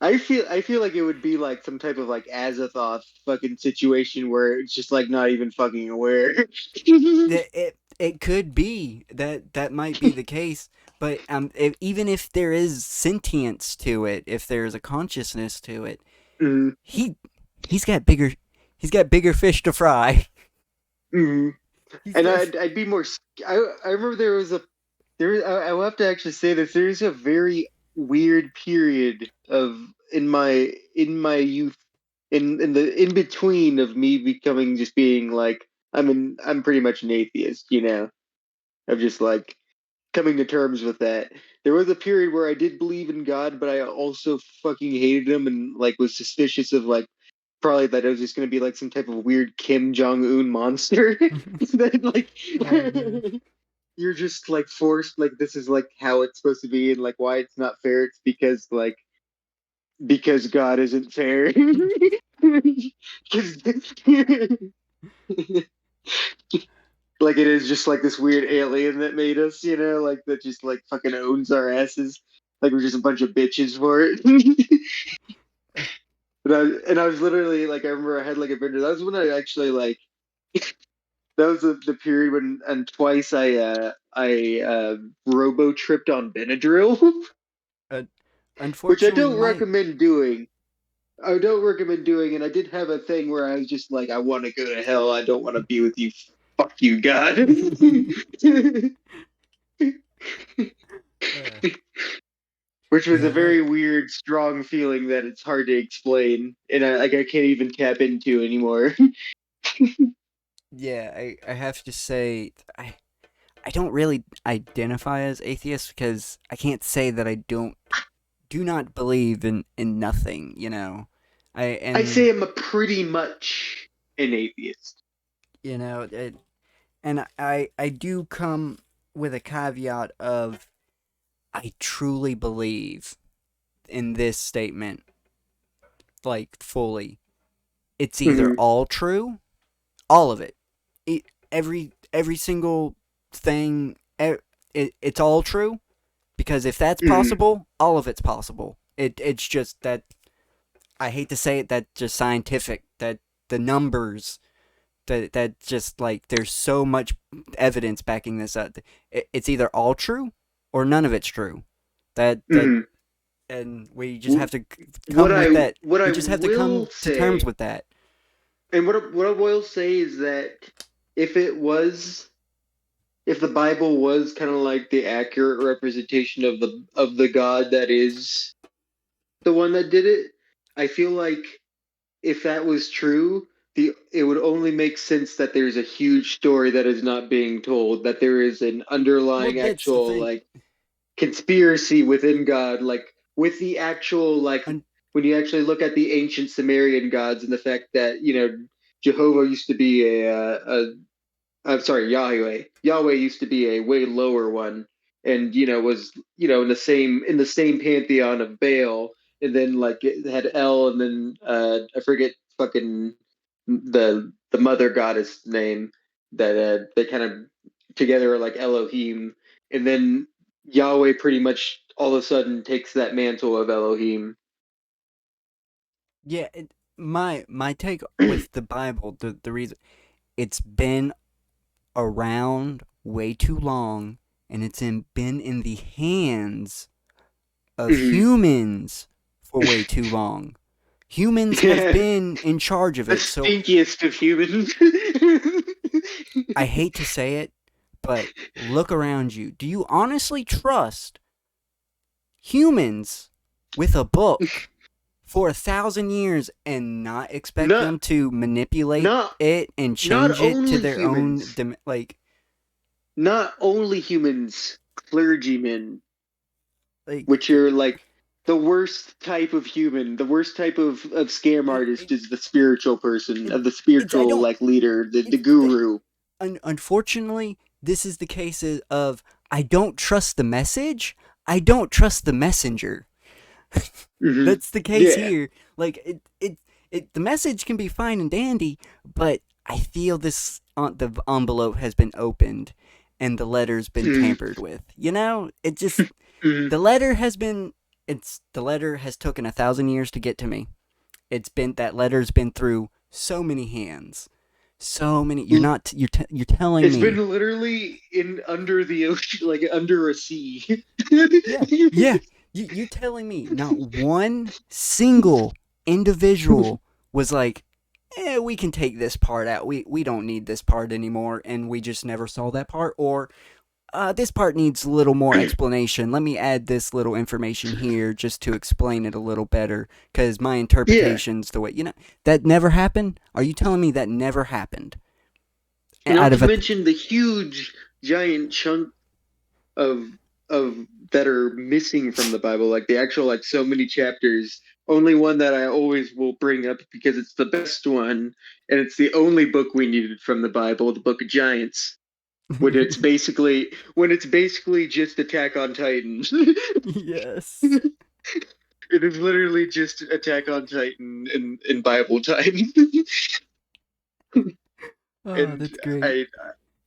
I feel like it would be like some type of like Azathoth fucking situation where it's just like not even fucking aware. It could be that might be the case, but even if there is sentience to it, if there's a consciousness to it, Mm, he he's got bigger fish to fry. mm. He's And got I'd be more. I remember I will have to actually say this. There's a very weird period of in my youth, in the in between of me becoming just being like I'm pretty much an atheist, of just like coming to terms with that. There was a period where I did believe in God, but I also fucking hated him and like was suspicious of like probably that it was just going to be like some type of weird Kim Jong Un monster. That like oh man. you're just like forced like this is like how it's supposed to be and like why it's not fair. It's because God isn't fair. Because like it is just like this weird alien that made us, like that just like fucking owns our asses. Like we're just a bunch of bitches for it. And I was literally like I remember I had like a vendor. That was when I actually like that was the period when and twice I robo tripped on Benadryl, Uh, which I unfortunately, don't my recommend doing. I don't recommend doing, and I did have a thing where I was just like, I want to go to hell. I don't want to be with you. Fuck you, God. uh, Which was a yeah, very weird, strong feeling that it's hard to explain, and I can't even tap into anymore. I have to say I don't really identify as atheist because I can't say that I do not believe in nothing, you know. I I and say I'm a pretty much an atheist. you know it, and I do come with a caveat of I truly believe in this statement like fully. It's either Mm-hmm. all true, all of it. Every single thing it's all true because if that's Mm-hmm. possible, all of it's possible. It's just that I hate to say it, that just scientific that the numbers that just like there's so much evidence backing this up. It's either all true or none of it's true. That Mm-hmm. and we just have to What come with I that. what We I just have to will come to terms say, with that. and what I will say is that if it was if the Bible was kind of like the accurate representation of the God that is the one that did it, I feel like if that was true, it would only make sense that there's a huge story that is not being told, that there is an Well, underlying that's the actual thing. like conspiracy within God, like with the actual like Un- when you actually look at the ancient Sumerian gods and the fact that Jehovah used to be a I'm sorry, Yahweh. Yahweh used to be a way lower one, and was in the same pantheon of Baal, and then like it had El, and then I forget fucking the mother goddess name that they kind of together are like Elohim, and then Yahweh pretty much all of a sudden takes that mantle of Elohim. yeah, my take with the Bible, the reason it's been around way too long, and been in the hands of Mhm. humans for way too long. Humans have Yeah, been in charge of the it, so stinkiest of humans. I hate to say it, but look around you. Do you honestly trust humans with a book for 1,000 years and not expect not them to manipulate not it and not change it to only their own humans, like not only humans, clergymen, like which are like the worst type of human, the worst type of scam it, artist it, is the spiritual person, it of the it's I spiritual don't like leader, the it's the guru. unfortunately this is the case of I don't trust the message, I don't trust the messenger. Hmm. That's the case Yeah. here. Like the message can be fine and dandy, but I feel the envelope has been opened and the letter's been Hmm. tampered with. It just Hmm. the letter has been the letter has taken 1,000 years to get to me. That letter's been through so many hands, so many. You're telling It's me, been literally in under the ocean, like under a sea. yeah, yeah. You're telling me not one single individual was like, we can take this part out. We don't need this part anymore, and we just never saw that part. Or this part needs a little more explanation. Let me add this little information here just to explain it a little better, because my Yeah. interpretation's the way. That never happened. Are you telling me that never happened? Not Out to of a mention the huge giant chunk of of that are missing from the Bible, like the actual like so many chapters. Only one that I always will bring up because it's the best one, and it's the only book we needed from the Bible, the Book of Giants, when it's basically just Attack on Titan. yes. It is literally just Attack on Titan in Bible time. Oh, And that's great.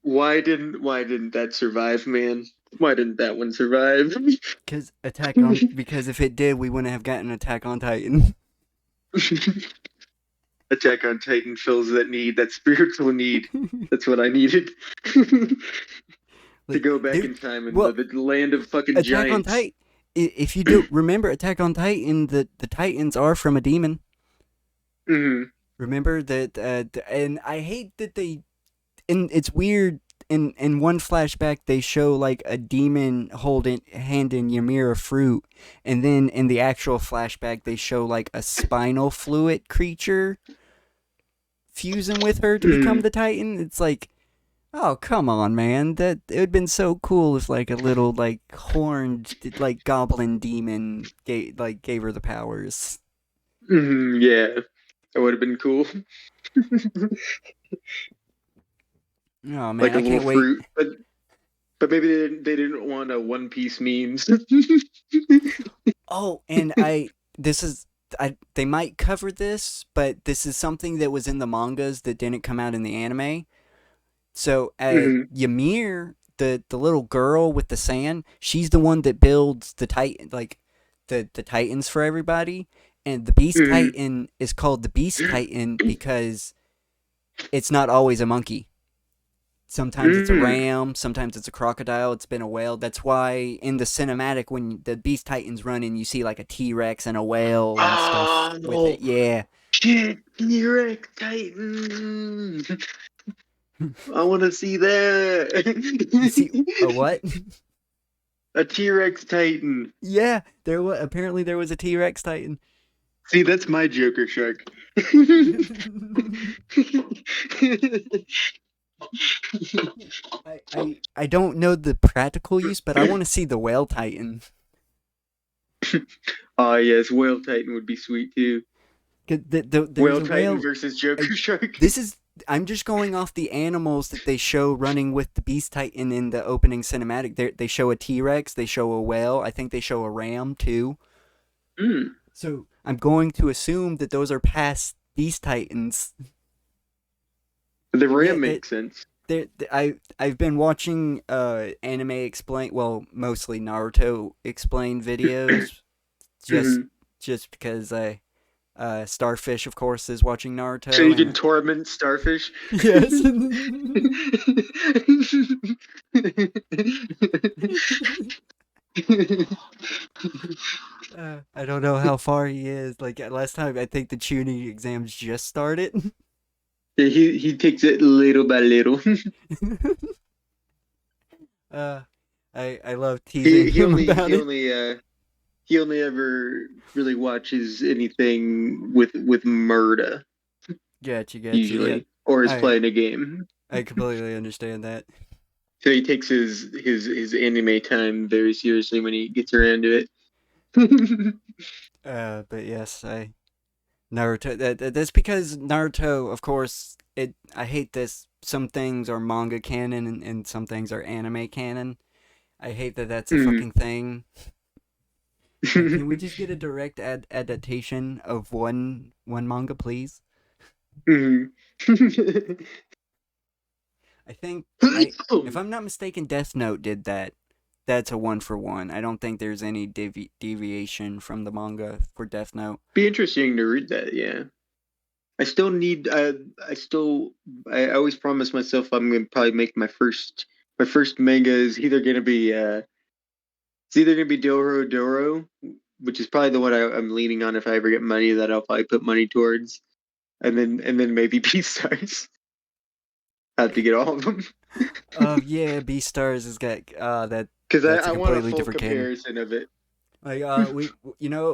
why didn't that survive, man? Why didn't that one survive? Because if it did, we wouldn't have gotten Attack on Titan. Attack on Titan fills that need, that spiritual need. That's what I needed. To like, go back dude, in time in the, well, the land of fucking Attack on giants. Titan. If you do remember Attack on Titan, the Titans are from a demon. Hmm. Remember that, and I hate that they. And it's weird. In one flashback, they show like a demon holding handing Ymir a fruit, and then in the actual flashback, they show like a spinal fluid creature fusing with her to become Hmm. the Titan. It's like, oh come on, man! That it would have been so cool if like a little like horned like goblin demon gave her the powers. Hmm. Yeah, that would have been cool. Oh man, Like a I little can't wait. fruit, but maybe they didn't want a One Piece memes. Oh, and this is they might cover this, but this is something that was in the mangas that didn't come out in the anime. So, Hmm. Ymir, the little girl with the sand, she's the one that builds the Titan, like the Titans for everybody. And the Beast Hmm. Titan is called the Beast Titan because it's not always a monkey. Sometimes it's a Hmm. ram, sometimes it's a crocodile, it's been a whale. That's why in the cinematic, when the Beast Titan's running, you see like a T Rex and a whale and stuff with Oh it. Yeah. shit! T-Rex Titan. I want to see You see that. a what? A T-Rex Titan. Yeah, apparently there was a T Rex Titan. See, that's my Joker shark. I don't know the practical use, but I want to see the whale Titan. Ah, yes, Whale Titan would be sweet too. There's Whale a Titan whale. versus I, Joker Shark. this is. I'm just going off the animals that they show running with the Beast Titan in the opening cinematic. They show a T Rex. They show a whale. I think they show a ram too. Mm, So I'm going to assume that those are past Beast Titans. the Yeah, ram that makes sense. I've been watching anime explain, well, mostly Naruto explain videos, just Mhm. just because I Starfish, of course, is watching So Naruto, you can and torment starfish. yes. I don't know how far he is. Like last time, I think the tuning exams just started. Yeah, he takes it little by little. uh, I love teasing He him only about he it. only he only ever really watches anything with Murda Gotcha. Yeah, usually, or is I playing a game. I completely understand that. So he takes his anime time very seriously when he gets around to it. But yes, I Naruto. That's because Naruto, of course. I hate this. Some things are manga canon, and some things are anime canon. I hate that that's a Mhm. fucking thing. Like, can we just get a direct adaptation of one manga, please? Mhm. I think if I'm not mistaken, Death Note did that. That's a one for one. I don't think there's any deviation from the manga for Death Note. Be interesting to read that. Yeah, I still need. I still. I always promise myself I'm gonna probably make my first manga is either gonna be it's either gonna be Doro Doro, which is probably the one I'm leaning on if I ever get money that I'll probably put money towards, and then maybe Beastars. I have to get all of them Yeah, Beastars has got because that's a I want a completely full different canon. comparison of it. Like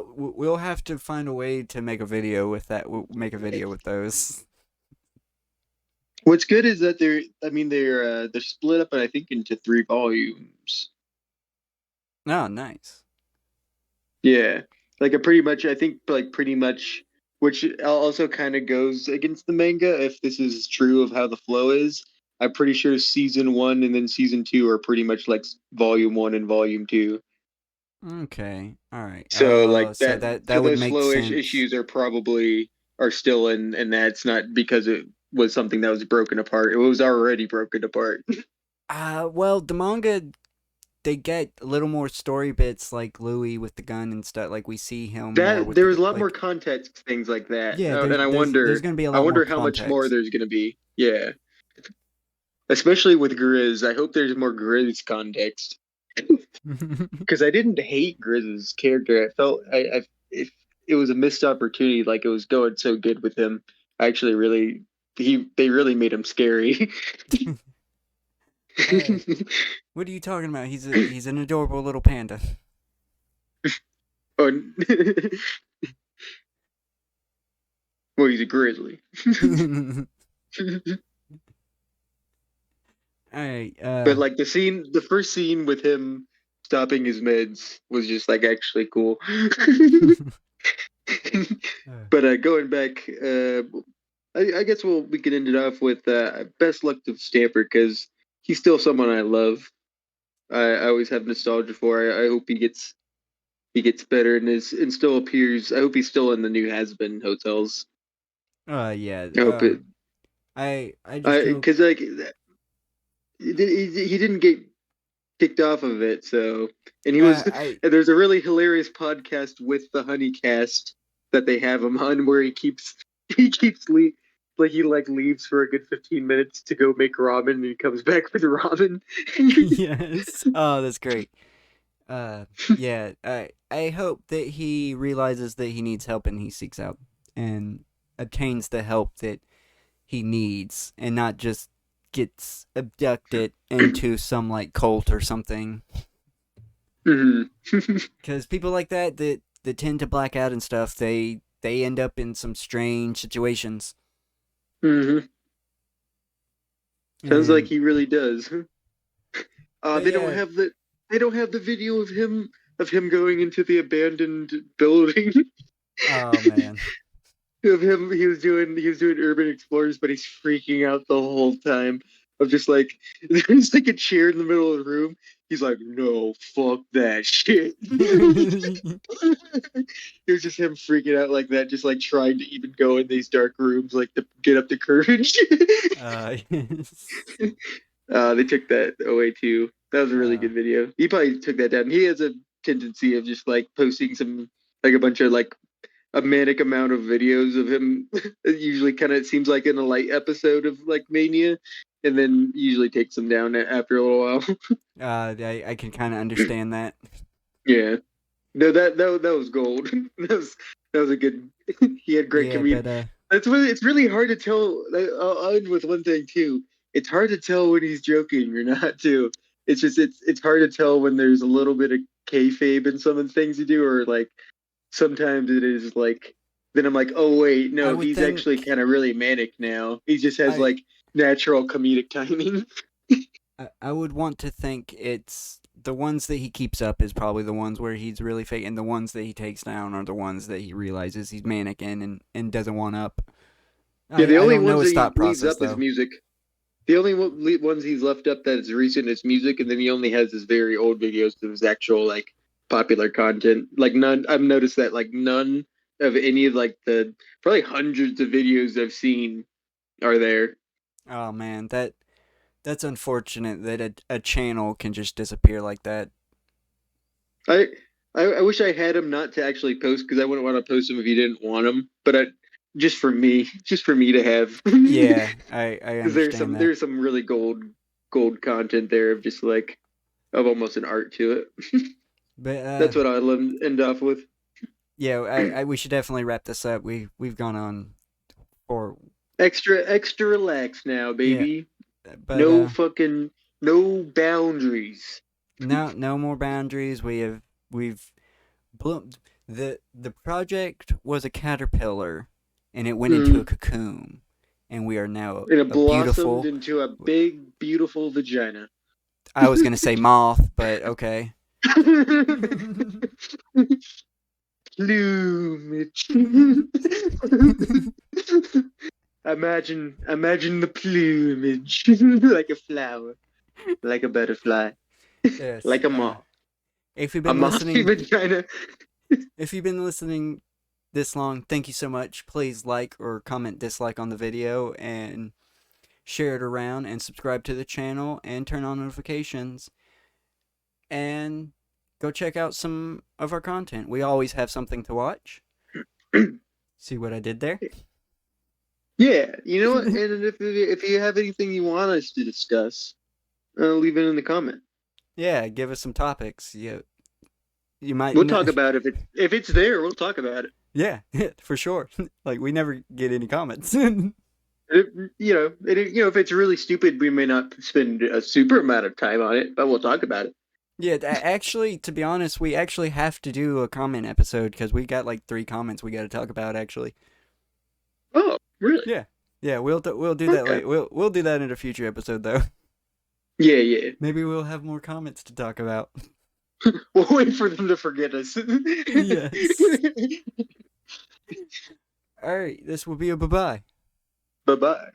we'll have to find a way to make a video with that. We'll make a video with those. What's good is that they're split up, I think, into 3 volumes. Oh, nice. Yeah, like a pretty much, I think, like pretty much, which also kind of goes against the manga if this is true of how the flow is. I'm pretty sure season one and then season two are pretty much like volume one and volume two. Okay. All right. So Oh, like so that, that so would those make flowish sense. issues are still in, and that's not because it was something that was broken apart. It was already broken apart. Well, the manga they get a little more story bits like Louis with the gun and stuff. Like we see him more That with the there was a lot more like. context things like that, Yeah, and I there's wonder, gonna be a I lot more wonder how much more context. there's gonna be. Yeah, especially with Grizz. I hope there's more Grizz context because I didn't hate Grizz's character. I felt if it was a missed opportunity, like it was going so good with him. I actually really they really made him scary. uh, what are you talking about? He's an adorable little panda. Oh, well, he's a grizzly. All right. But like the first scene with him stopping his meds was just like actually cool. uh, But going back, I guess we can end it off with best luck to Stamper because he's still someone I love. I always have nostalgia for. I hope he gets better and still appears. I hope he's still in the new Has Been hotels. yeah. I hope it. I just I hope. because like he didn't get kicked off of it. So, and he was, I and there's a really hilarious podcast with the Honeycast that they have him on where he keeps like he like leaves for a good 15 minutes to go make ramen and he comes back with ramen. yes. Oh, that's great. Yeah. I hope that he realizes that he needs help and he seeks out and obtains the help that he needs, and not just gets abducted into some like cult or something. Mhm. Because people like that tend to black out and stuff, they end up in some strange situations. Mhm. Sounds like And he really does. but They don't yeah, have the video of him of him going into the abandoned building. Oh man. Of him, he was doing Urban Explorers, but he's freaking out the whole time. Of just like there's like a chair in the middle of the room. He's like, no, fuck that shit. It was just him freaking out like that, just like trying to even go in these dark rooms, like to get up the courage. Yes. They took that away too. That was a really Uh, good video. He probably took that down. He has a tendency of just like posting some like a bunch of like a manic amount of videos of him. It usually kind of seems like in a light episode of like Mania, and then usually takes them down after a little while. I can kind of understand that. Yeah, no, that was gold. That was a good. He had great Yeah, comedian. but It's really hard to tell. I'll end with one thing too. It's hard to tell when he's joking or not too. It's just it's hard to tell when there's a little bit of kayfabe in some of the things you do, or like sometimes it is like. Then I'm like, oh wait, I no, would he's actually think kind of really manic now. He just has I like natural comedic timing. I would want to think it's the ones that he keeps up is probably the ones where he's really fake, and the ones that he takes down are the ones that he realizes he's manic in and doesn't want up. Yeah, the I only don't know ones that his he thought leaves process up is though. music. The only ones he's left up that is recent is music, and then he only has his very old videos of his actual like popular content. Like none, I've noticed that like none of any of like the probably hundreds of videos I've seen are there. Oh man, that's unfortunate that a channel can just disappear like that. I I wish I had him not to actually post because I wouldn't want to post him if you didn't want him, but just for me to have. Yeah, I Because there's understand some that. there's some really gold content there of just like of almost an art to it. But That's what I'll end off with. yeah, we should definitely wrap this up. We've gone on for Extra relax now, yeah, baby. but No fucking no boundaries. no more boundaries. We've bloomed. The project was a caterpillar, and it went into a Mm. cocoon, and we are now And it a blossomed beautiful. into a big, beautiful vagina. I was gonna say moth, but okay. Plumage. Imagine the plumage like a flower, like a butterfly, Yes. like a moth, If you've a been mothy listening, vagina. if you've been listening this long, thank you so much. Please like or comment dislike on the video and share it around and subscribe to the channel and turn on notifications and go check out some of our content. We always have something to watch. See what I did there? Yeah, you know what? And if you have anything you want us to discuss, leave it in the comment. Yeah, give us some topics. You might We'll talk about it if it's there. We'll talk about it. yeah, for sure. Like we never get any comments. If it's really stupid, we may not spend a super amount of time on it, but we'll talk about it. Yeah, actually, to be honest, we actually have to do a comment episode because we got like 3 comments we got to talk about. Actually, Oh, really? yeah, yeah, we'll do that. Okay. Like we'll do that in a future episode though. Yeah, yeah. Maybe we'll have more comments to talk about. We'll wait for them to forget us. Yes. All right, this will be a bye bye. Bye bye.